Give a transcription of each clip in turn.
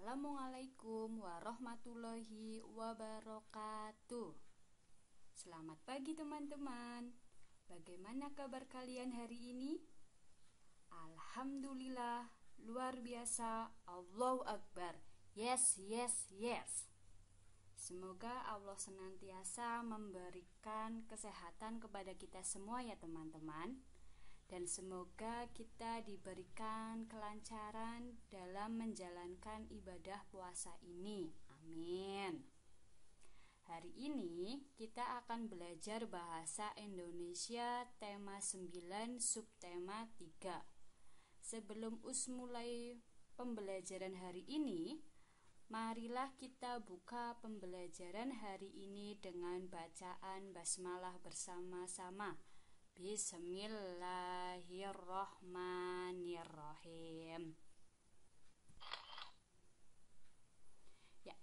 Assalamualaikum warahmatullahi wabarakatuh. Selamat pagi teman-teman. Bagaimana kabar kalian hari ini? Alhamdulillah, luar biasa. Allahu Akbar. Yes, yes, yes. Semoga Allah senantiasa memberikan kesehatan kepada kita semua ya teman-teman. Dan semoga kita diberikan kelancaran dalam menjalankan ibadah puasa ini. Amin. Hari ini kita akan belajar bahasa Indonesia tema 9 subtema 3. Sebelum mulai pembelajaran hari ini, marilah kita buka pembelajaran hari ini dengan bacaan basmalah bersama-sama. Bismillahirrahmanirrahim. Ya,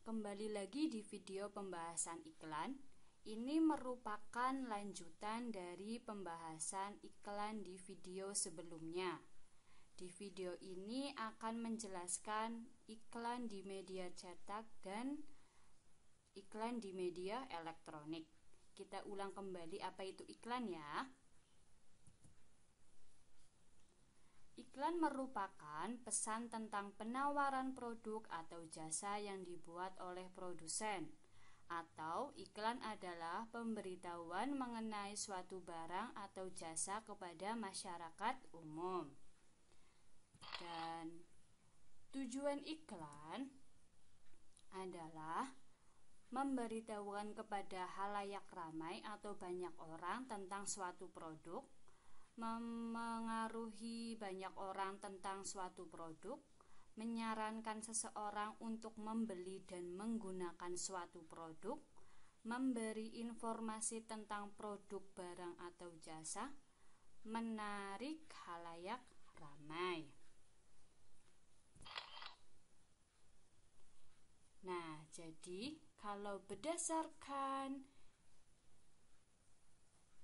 kembali lagi di video pembahasan iklan. Ini merupakan lanjutan dari pembahasan iklan di video sebelumnya. Di video ini akan menjelaskan iklan di media cetak dan iklan di media elektronik. Kita ulang kembali apa itu iklan ya. Iklan merupakan pesan tentang penawaran produk atau jasa yang dibuat oleh produsen. Atau iklan adalah pemberitahuan mengenai suatu barang atau jasa kepada masyarakat umum. Dan tujuan iklan adalah memberitahukan kepada halayak ramai atau banyak orang tentang suatu produk, memengaruhi banyak orang tentang suatu produk, menyarankan seseorang untuk membeli dan menggunakan suatu produk, memberi informasi tentang produk, barang atau jasa, menarik halayak ramai. Nah, jadi kalau berdasarkan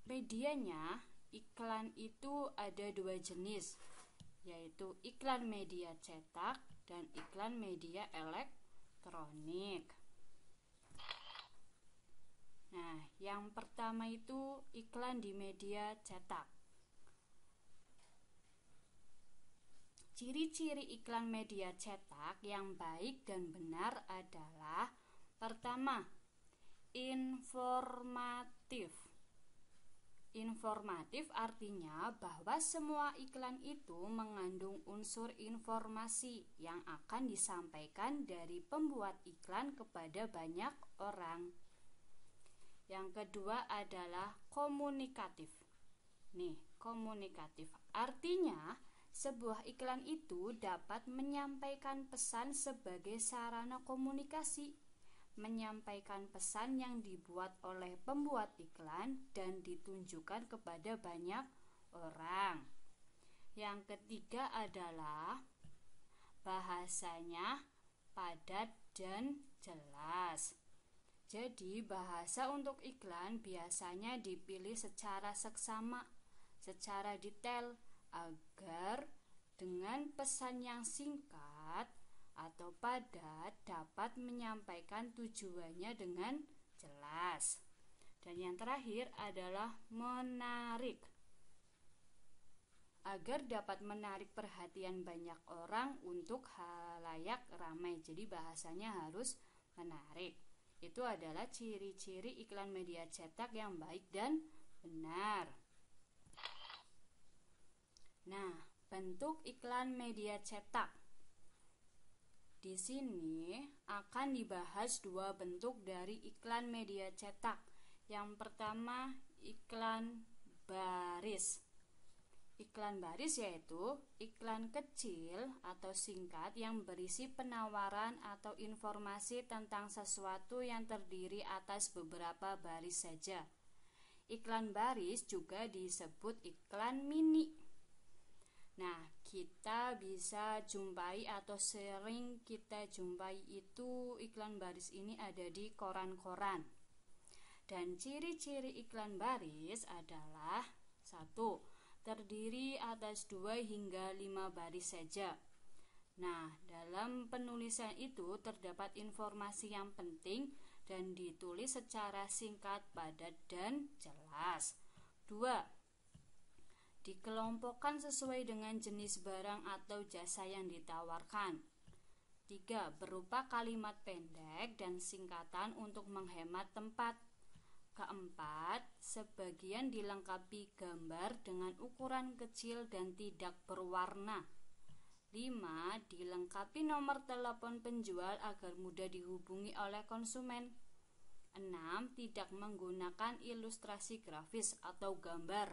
medianya, iklan itu ada dua jenis, yaitu iklan media cetak dan iklan media elektronik. Nah, yang pertama itu iklan di media cetak. Ciri-ciri iklan media cetak yang baik dan benar adalah: pertama, informatif. Informatif artinya bahwa semua iklan itu mengandung unsur informasi yang akan disampaikan dari pembuat iklan kepada banyak orang. Yang kedua adalah komunikatif. Komunikatif artinya sebuah iklan itu dapat menyampaikan pesan sebagai sarana komunikasi, menyampaikan pesan yang dibuat oleh pembuat iklan dan ditunjukkan kepada banyak orang. Yang ketiga adalah bahasanya padat dan jelas. Jadi bahasa untuk iklan biasanya dipilih secara seksama, secara detail, agar dengan pesan yang singkat atau padat dapat menyampaikan tujuannya dengan jelas. Dan yang terakhir adalah menarik, agar dapat menarik perhatian banyak orang untuk halayak ramai. Jadi bahasanya harus menarik. Itu adalah ciri-ciri iklan media cetak yang baik dan benar. Nah, bentuk iklan media cetak. Di sini akan dibahas dua bentuk dari iklan media cetak. Yang pertama, iklan baris. Iklan baris yaitu iklan kecil atau singkat yang berisi penawaran atau informasi tentang sesuatu yang terdiri atas beberapa baris saja. Iklan baris juga disebut iklan mini. Nah, kita bisa jumpai atau sering kita jumpai itu iklan baris ini ada di koran-koran. Dan ciri-ciri iklan baris adalah: 1. Terdiri atas 2 hingga 5 baris saja. Nah, dalam penulisan itu terdapat informasi yang penting dan ditulis secara singkat, padat, dan jelas. 2. Dikelompokkan sesuai dengan jenis barang atau jasa yang ditawarkan. 3. Berupa kalimat pendek dan singkatan untuk menghemat tempat. Keempat, sebagian dilengkapi gambar dengan ukuran kecil dan tidak berwarna. 5. Dilengkapi nomor telepon penjual agar mudah dihubungi oleh konsumen. 6. Tidak menggunakan ilustrasi grafis atau gambar.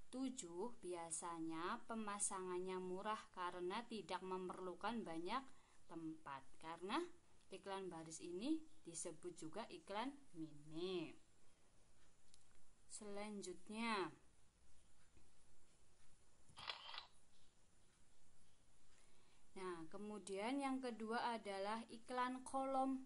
7. Biasanya pemasangannya murah karena tidak memerlukan banyak tempat. Karena iklan baris ini disebut juga iklan mini. Selanjutnya, kemudian yang kedua adalah iklan kolom.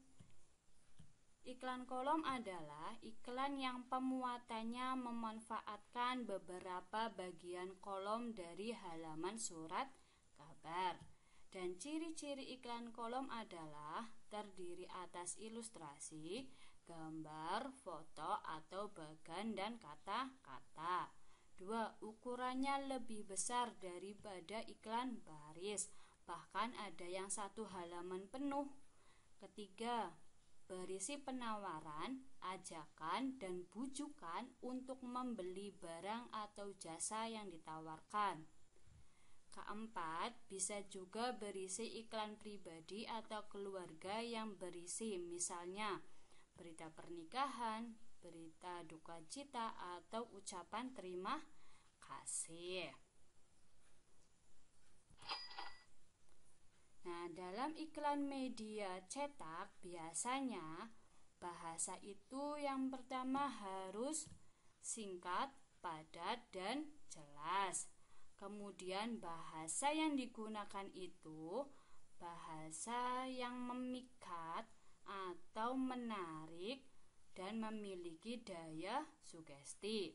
Iklan kolom adalah iklan yang pemuatannya memanfaatkan beberapa bagian kolom dari halaman surat kabar. Dan ciri-ciri iklan kolom adalah terdiri atas ilustrasi, gambar, foto atau bagan dan kata-kata. 2. Ukurannya lebih besar daripada iklan baris, bahkan ada yang 1 halaman penuh. Ketiga, berisi penawaran, ajakan, dan bujukan untuk membeli barang atau jasa yang ditawarkan. Keempat, bisa juga berisi iklan pribadi atau keluarga yang berisi misalnya berita pernikahan, berita duka cita, atau ucapan terima kasih. Nah, dalam iklan media cetak biasanya bahasa itu yang pertama harus singkat, padat, dan jelas. Kemudian bahasa yang digunakan itu bahasa yang memikat atau menarik dan memiliki daya sugesti.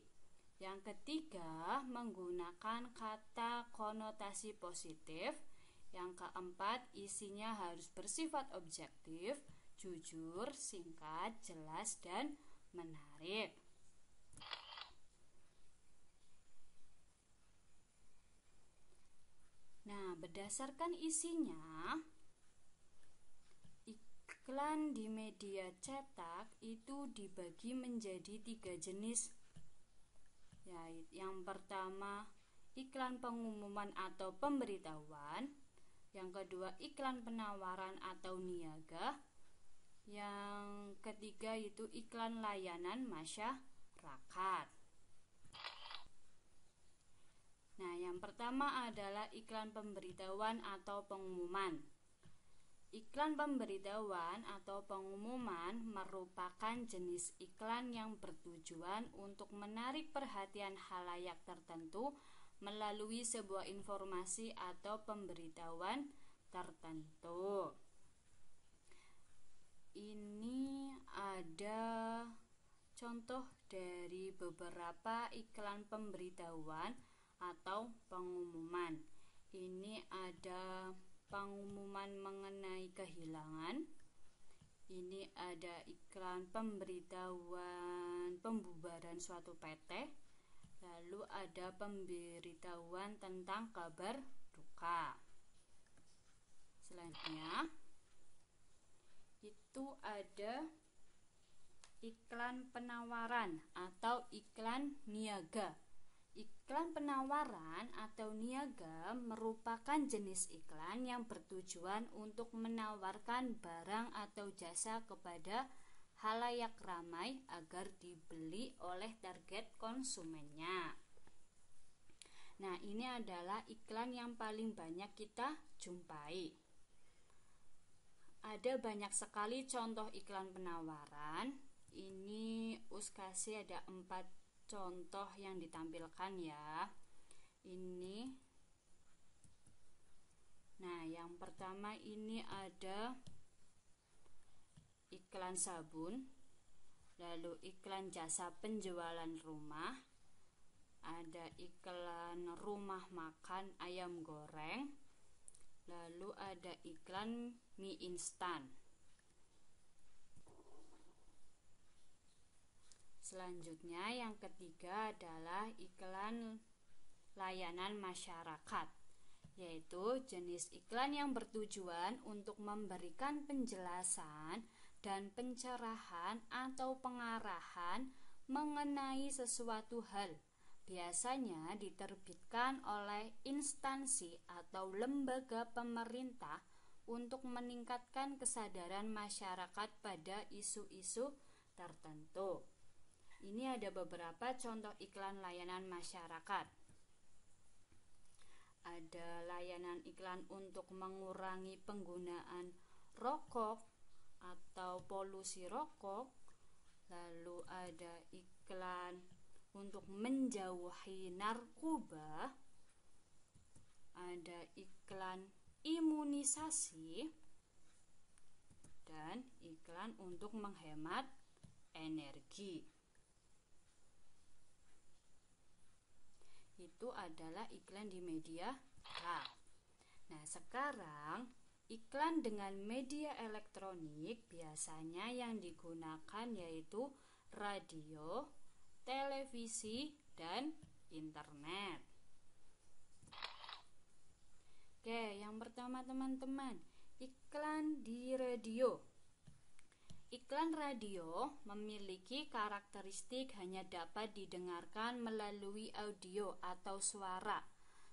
Yang ketiga, menggunakan kata konotasi positif. Yang keempat, isinya harus bersifat objektif, jujur, singkat, jelas, dan menarik. Nah, berdasarkan isinya, iklan di media cetak itu dibagi menjadi 3 jenis. Yang pertama, iklan pengumuman atau pemberitahuan. Yang kedua, iklan penawaran atau niaga. Yang ketiga itu iklan layanan masyarakat. Nah, yang pertama adalah iklan pemberitahuan atau pengumuman. Iklan pemberitahuan atau pengumuman merupakan jenis iklan yang bertujuan untuk menarik perhatian khalayak tertentu melalui sebuah informasi atau pemberitahuan tertentu. Ini ada contoh dari beberapa iklan pemberitahuan atau pengumuman. Ini ada pengumuman mengenai kehilangan. Ini ada iklan pemberitahuan pembubaran suatu PT. Lalu ada pemberitahuan tentang kabar duka. Selanjutnya itu ada iklan penawaran atau iklan niaga. Iklan penawaran atau niaga merupakan jenis iklan yang bertujuan untuk menawarkan barang atau jasa kepada khalayak ramai agar dibeli oleh target konsumennya. Nah, ini adalah iklan yang paling banyak kita jumpai. Ada banyak sekali contoh iklan penawaran. Ini kasih ada 4 contoh yang ditampilkan ya. Ini. Nah, yang pertama ini ada iklan sabun, lalu iklan jasa penjualan rumah, ada iklan rumah makan ayam goreng, Lalu ada iklan mie instan. Selanjutnya yang ketiga adalah iklan layanan masyarakat, yaitu jenis iklan yang bertujuan untuk memberikan penjelasan dan pencerahan atau pengarahan mengenai sesuatu hal. Biasanya diterbitkan oleh instansi atau lembaga pemerintah untuk meningkatkan kesadaran masyarakat pada isu-isu tertentu. Ini ada beberapa contoh iklan layanan masyarakat. Ada layanan iklan untuk mengurangi penggunaan rokok atau polusi rokok. Lalu ada iklan untuk menjauhi narkoba. Ada iklan imunisasi dan iklan untuk menghemat energi. Itu adalah iklan di media. Nah, sekarang iklan dengan media elektronik biasanya yang digunakan yaitu radio, televisi, dan internet. Oke, yang pertama teman-teman, iklan di radio. Iklan radio memiliki karakteristik hanya dapat didengarkan melalui audio atau suara.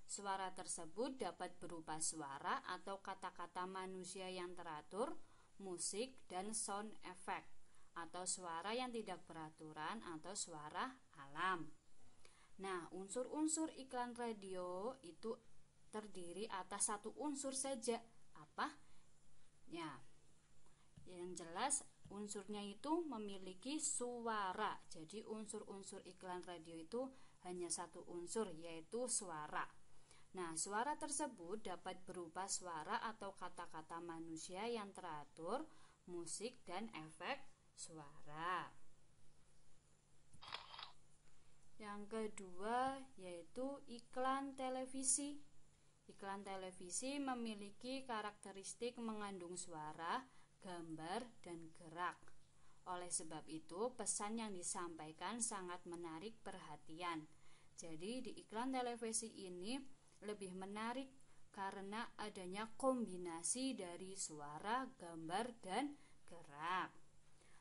Suara tersebut dapat berupa suara atau kata-kata manusia yang teratur, musik, dan sound effect, atau suara yang tidak beraturan atau suara alam. Nah, unsur-unsur iklan radio itu terdiri atas satu unsur saja. Apa? Ya, yang jelas unsurnya itu memiliki suara. Jadi unsur-unsur iklan radio itu hanya satu unsur, yaitu suara. Nah, suara tersebut dapat berupa suara atau kata-kata manusia yang teratur, musik, dan efek suara. Yang kedua yaitu iklan televisi. Iklan televisi memiliki karakteristik mengandung suara, gambar, dan gerak. Oleh sebab itu, pesan yang disampaikan sangat menarik perhatian. Jadi di iklan televisi ini lebih menarik karena adanya kombinasi dari suara, gambar, dan gerak.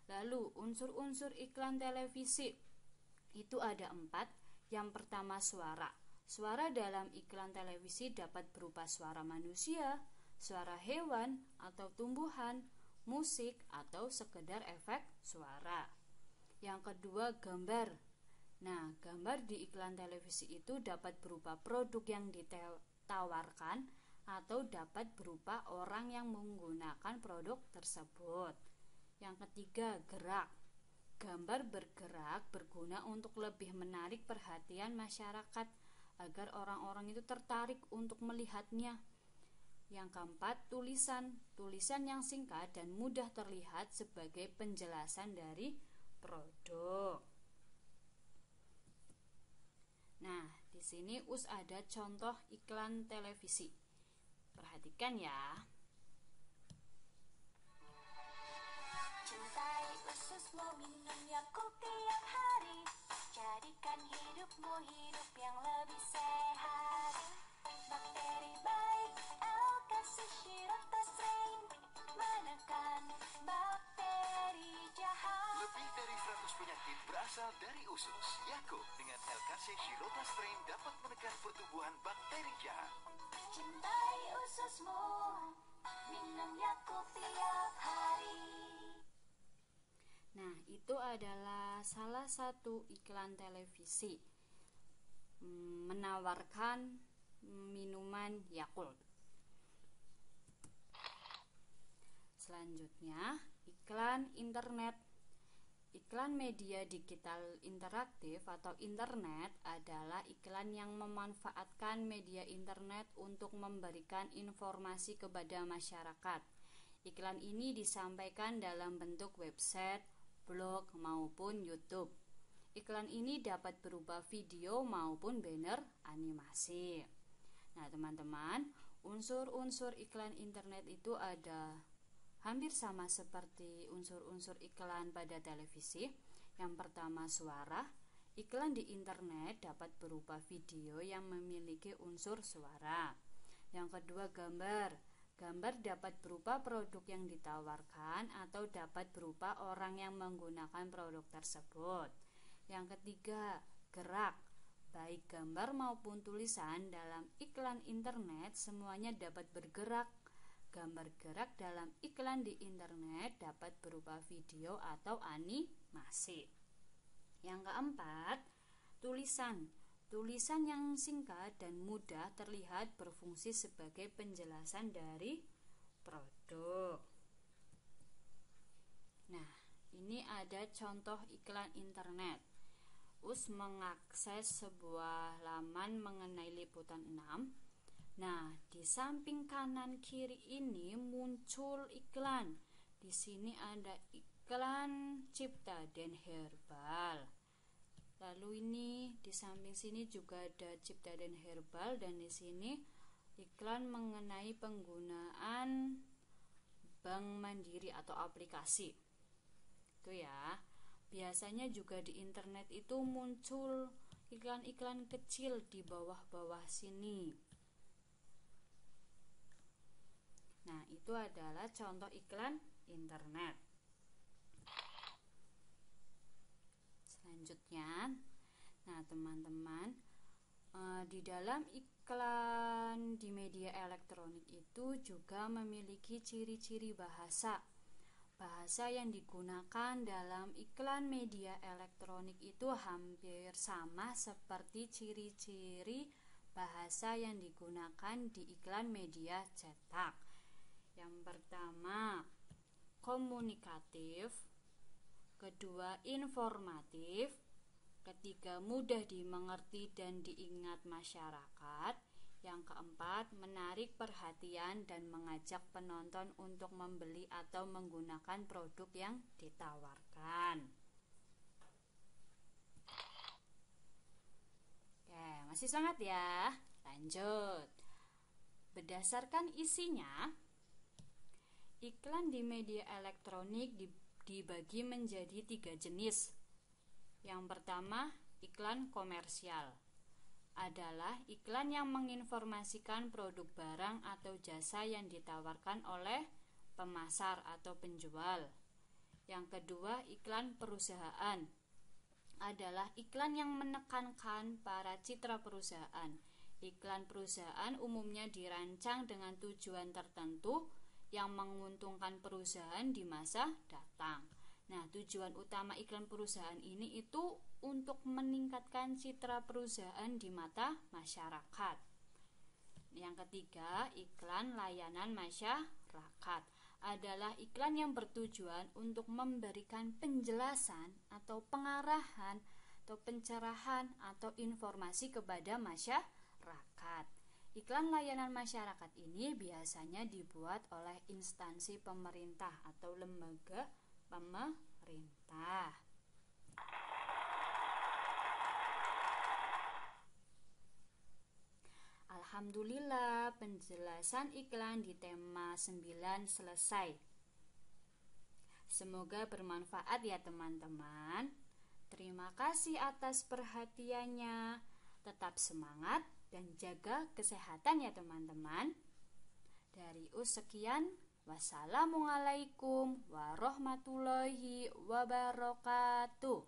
Lalu unsur-unsur iklan televisi itu ada 4. Yang pertama suara. Suara dalam iklan televisi dapat berupa suara manusia, suara hewan atau tumbuhan, musik, atau sekedar efek suara. Yang kedua gambar. Nah, gambar di iklan televisi itu dapat berupa produk yang ditawarkan atau dapat berupa orang yang menggunakan produk tersebut. Yang ketiga gerak. Gambar bergerak berguna untuk lebih menarik perhatian masyarakat agar orang-orang itu tertarik untuk melihatnya. Yang keempat, tulisan. Tulisan yang singkat dan mudah terlihat sebagai penjelasan dari produk. Nah, di sini ada contoh iklan televisi. Perhatikan ya. Cintai ususmu, minum Yakult tiap hari. Jadikan hidupmu hidup yang lebih sehat. Bakteri baik, L-Calcium menekan bakteri jahat. Lebih dari 100 penyakit berasal dari usus. Yakult dengan L-Calcium dapat menekan pertumbuhan bakteri jahat. Cintai ususmu, minum Yakult tiap hari. Nah, itu adalah salah satu iklan televisi menawarkan minuman Yakult. Selanjutnya, iklan internet. Iklan media digital interaktif atau internet adalah iklan yang memanfaatkan media internet untuk memberikan informasi kepada masyarakat. Iklan ini disampaikan dalam bentuk website, blog, maupun YouTube. Iklan ini dapat berupa video maupun banner animasi. Nah, teman-teman, Unsur-unsur iklan internet itu ada hampir sama seperti unsur-unsur iklan pada televisi. Yang pertama, suara. Iklan di internet dapat berupa video yang memiliki unsur suara. Yang kedua, gambar. Gambar dapat berupa produk yang ditawarkan atau dapat berupa orang yang menggunakan produk tersebut. Yang ketiga, gerak. Baik gambar maupun tulisan dalam iklan internet semuanya dapat bergerak. Gambar gerak dalam iklan di internet dapat berupa video atau animasi. Yang keempat, tulisan. Tulisan yang singkat dan mudah terlihat berfungsi sebagai penjelasan dari produk. Nah, ini ada contoh iklan internet. Us mengakses sebuah laman mengenai liputan 6. Nah, di samping kanan kiri ini muncul iklan. Di sini ada iklan Cipta dan Herbal. Lalu ini di samping sini juga ada Cipta dan Herbal, dan di sini iklan mengenai penggunaan Bank Mandiri atau aplikasi. Itu ya. Biasanya juga di internet itu muncul iklan-iklan kecil di bawah-bawah sini. Nah, itu adalah contoh iklan internet. Selanjutnya, nah teman-teman, di dalam iklan di media elektronik itu juga memiliki ciri-ciri bahasa. Bahasa yang digunakan dalam iklan media elektronik itu hampir sama seperti ciri-ciri bahasa yang digunakan di iklan media cetak. Yang pertama, komunikatif. Kedua, informatif. Ketiga, mudah dimengerti dan diingat masyarakat. Yang keempat, menarik perhatian dan mengajak penonton untuk membeli atau menggunakan produk yang ditawarkan. Oke, masih semangat ya? Lanjut. Berdasarkan isinya, iklan di media elektronik dibagi menjadi 3 jenis. Yang pertama, iklan komersial. Adalah iklan yang menginformasikan produk barang atau jasa yang ditawarkan oleh pemasar atau penjual. Yang kedua, iklan perusahaan. Adalah iklan yang menekankan para citra perusahaan. Iklan perusahaan umumnya dirancang dengan tujuan tertentu yang menguntungkan perusahaan di masa datang. Nah, tujuan utama iklan perusahaan ini itu untuk meningkatkan citra perusahaan di mata masyarakat. Yang ketiga, iklan layanan masyarakat. Adalah iklan yang bertujuan untuk memberikan penjelasan atau pengarahan atau pencerahan atau informasi kepada masyarakat. Iklan layanan masyarakat ini biasanya dibuat oleh instansi pemerintah atau lembaga pemerintah. Alhamdulillah, penjelasan iklan di tema 9 selesai. Semoga bermanfaat ya teman-teman. Terima kasih atas perhatiannya. Tetap semangat dan jaga kesehatan ya teman-teman. Dari sekian. Wassalamualaikum warahmatullahi wabarakatuh.